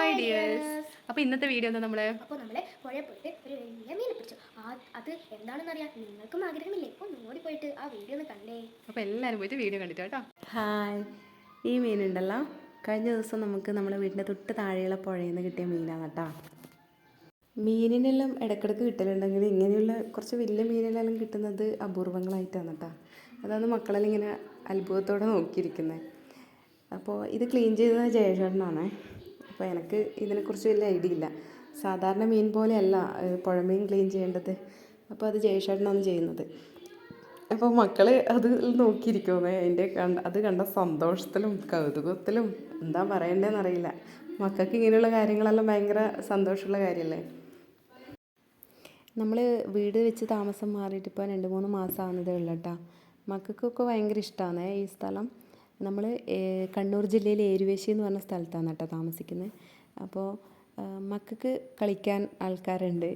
Hi dears. അപ്പോൾ ഇന്നത്തെ video എന്താ നമ്മൾ പുഴയിൽ പോയിട്ട് ഒരു വലിയ മീനെ പിടിച്ചു. അത് എന്താണെന്ന് അറിയാൻ നിങ്ങൾക്കും ആഗ്രഹമില്ലേ? ഒന്ന് ഓടിപ്പോയിട്ട് ആ വീഡിയോ ഒന്ന് കണ്ടേ. അപ്പോൾ എല്ലാവരും പോയിട്ട് വീഡിയോ കണ്ടിട്ട് കേട്ടോ. ഹായ്, ഈ മീനുണ്ടല്ലോ, കഴിഞ്ഞ ദിവസം നമുക്ക് നമ്മുടെ വീടിൻ്റെ തൊട്ട് താഴെയുള്ള പുഴയിൽ നിന്ന് കിട്ടിയ മീനാണ് കേട്ടോ. മീനിനെല്ലാം ഇടയ്ക്കിടയ്ക്ക് കിട്ടലുണ്ടെങ്കിൽ ഇങ്ങനെയുള്ള കുറച്ച് വലിയ മീനെല്ലാം കിട്ടുന്നത് അപൂർവങ്ങളായിട്ടാണ് കേട്ടോ. അതാണ് മക്കളെല്ലാം ഇങ്ങനെ അത്ഭുതത്തോടെ നോക്കിയിരിക്കുന്നത്. അപ്പോൾ ഇത് ക്ലീൻ ചെയ്തത് ജയചേട്ടനാണ്. അപ്പോൾ എനിക്ക് ഇതിനെക്കുറിച്ച് വലിയ ഐഡിയ ഇല്ല. സാധാരണ മീൻ പോലെയല്ല പുഴമീൻ ക്ലീൻ ചെയ്യേണ്ടത്. അപ്പോൾ അത് ജയചേട്ടനാണ് ചെയ്യുന്നത്. അപ്പോൾ മക്കൾ അത് നോക്കിയിരിക്കുമേ, അത് കണ്ട സന്തോഷത്തിലും കൗതുകത്തിലും എന്താ പറയണ്ടതെന്നറിയില്ല. മക്കൾക്ക് ഇങ്ങനെയുള്ള കാര്യങ്ങളെല്ലാം ഭയങ്കര സന്തോഷമുള്ള കാര്യമല്ലേ. നമ്മൾ വീട് വെച്ച് താമസം മാറിയിട്ട് ഇപ്പോൾ 2-3 മാസം ആവുന്നതേ ഉള്ളൂ കേട്ടോ. മക്കൾക്കൊക്കെ ഭയങ്കര ഇഷ്ടമാണ് ഈ സ്ഥലം. നമ്മൾ കണ്ണൂർ ജില്ലയിലെ ഏരുവേശി എന്ന് പറഞ്ഞ സ്ഥലത്താണ് കേട്ടോ താമസിക്കുന്നത്. അപ്പോൾ മക്കൾക്ക് കളിക്കാൻ ആൾക്കാരുണ്ട്,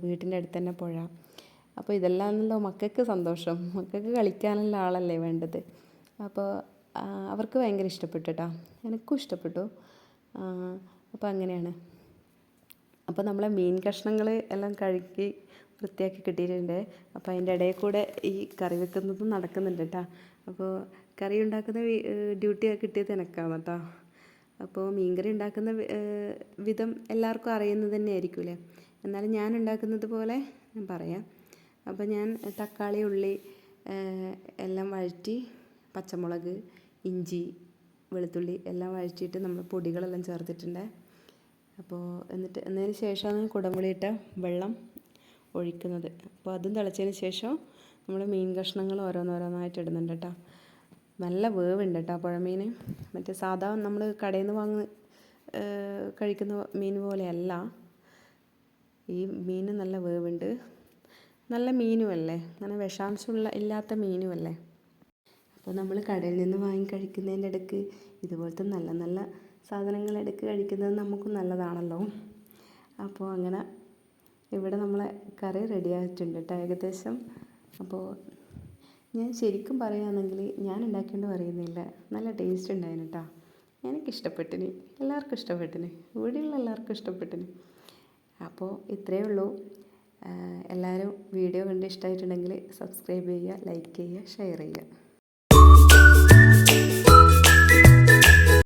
വീട്ടിൻ്റെ അടുത്ത് തന്നെ പുഴ. അപ്പോൾ ഇതെല്ലാമാണല്ലോ മക്കൾക്ക് സന്തോഷം. മക്കൾക്ക് കളിക്കാനുള്ള ആളല്ലേ വേണ്ടത്. അപ്പോൾ അവർക്ക് ഭയങ്കര ഇഷ്ടപ്പെട്ടു കേട്ടോ, എനിക്കും ഇഷ്ടപ്പെട്ടു. അപ്പോൾ അങ്ങനെയാണ്. അപ്പോൾ നമ്മളെ മീൻ കഷ്ണങ്ങൾ എല്ലാം കഴുകി വൃത്തിയാക്കി കിട്ടിയിട്ടുണ്ട്. അപ്പോൾ അതിൻ്റെ ഇടയിൽ കൂടെ ഈ കറി വെക്കുന്നതും നടക്കുന്നുണ്ട് കേട്ടോ. അപ്പോൾ കറി ഉണ്ടാക്കുന്ന ഡ്യൂട്ടി കിട്ടിയത് എനിക്കാണ് കേട്ടോ. അപ്പോൾ മീൻകറി ഉണ്ടാക്കുന്ന വിധം എല്ലാവർക്കും അറിയുന്നത് തന്നെ ആയിരിക്കില്ലേ. എന്നാലും ഞാൻ ഉണ്ടാക്കുന്നത് പോലെ ഞാൻ പറയാം. അപ്പോൾ ഞാൻ തക്കാളി, ഉള്ളി എല്ലാം വഴറ്റി, പച്ചമുളക്, ഇഞ്ചി, വെളുത്തുള്ളി എല്ലാം വഴറ്റിയിട്ട് നമ്മൾ പൊടികളെല്ലാം ചേർത്തിട്ടുണ്ട്. അപ്പോൾ എന്നതിന് ശേഷമാണ് കുടംപുളിയിട്ട വെള്ളം ഒഴിക്കുന്നത്. അപ്പോൾ അതും തിളച്ചതിന് ശേഷം നമ്മൾ മീൻ കഷ്ണങ്ങൾ ഓരോന്നോരോന്നായിട്ട് ഇടുന്നുണ്ട് കേട്ടോ. നല്ല വേവുണ്ട് കേട്ടോ പുഴമീൻ. മറ്റേ സാധാ നമ്മൾ കടയിൽ നിന്ന് കഴിക്കുന്ന മീൻ പോലെയല്ല. ഈ മീൻ നല്ല വേവുണ്ട്. നല്ല മീനുമല്ലേ, അങ്ങനെ വിഷാംശമുള്ള ഇല്ലാത്ത മീനുമല്ലേ. അപ്പോൾ നമ്മൾ കടയിൽ നിന്ന് വാങ്ങി കഴിക്കുന്നതിൻ്റെ ഇടയ്ക്ക് ഇതുപോലത്തെ നല്ല നല്ല സാധനങ്ങൾ ഇടയ്ക്ക് കഴിക്കുന്നത് നമുക്കും നല്ലതാണല്ലോ. അപ്പോൾ അങ്ങനെ ഇവിടെ നമ്മളെ കറി റെഡി ആയിട്ടുണ്ട് കേട്ടോ ഏകദേശം. അപ്പോൾ ഞാൻ ശരിക്കും പറയുകയാണെങ്കിൽ ഞാൻ ഉണ്ടാക്കിയോണ്ട് പറയുന്നില്ല, നല്ല ടേസ്റ്റ് ഉണ്ടായിരുന്നു കേട്ടോ. എനിക്കിഷ്ടപ്പെട്ടിന്, എല്ലാവർക്കും ഇഷ്ടപ്പെട്ടിന്, ഇവിടെയുള്ള എല്ലാവർക്കും ഇഷ്ടപ്പെട്ടിന്. അപ്പോൾ ഇത്രയേ ഉള്ളൂ. എല്ലാവരും വീഡിയോ കണ്ട് ഇഷ്ടമായിട്ടുണ്ടെങ്കിൽ സബ്സ്ക്രൈബ് ചെയ്യുക, ലൈക്ക് ചെയ്യുക, ഷെയർ ചെയ്യുക.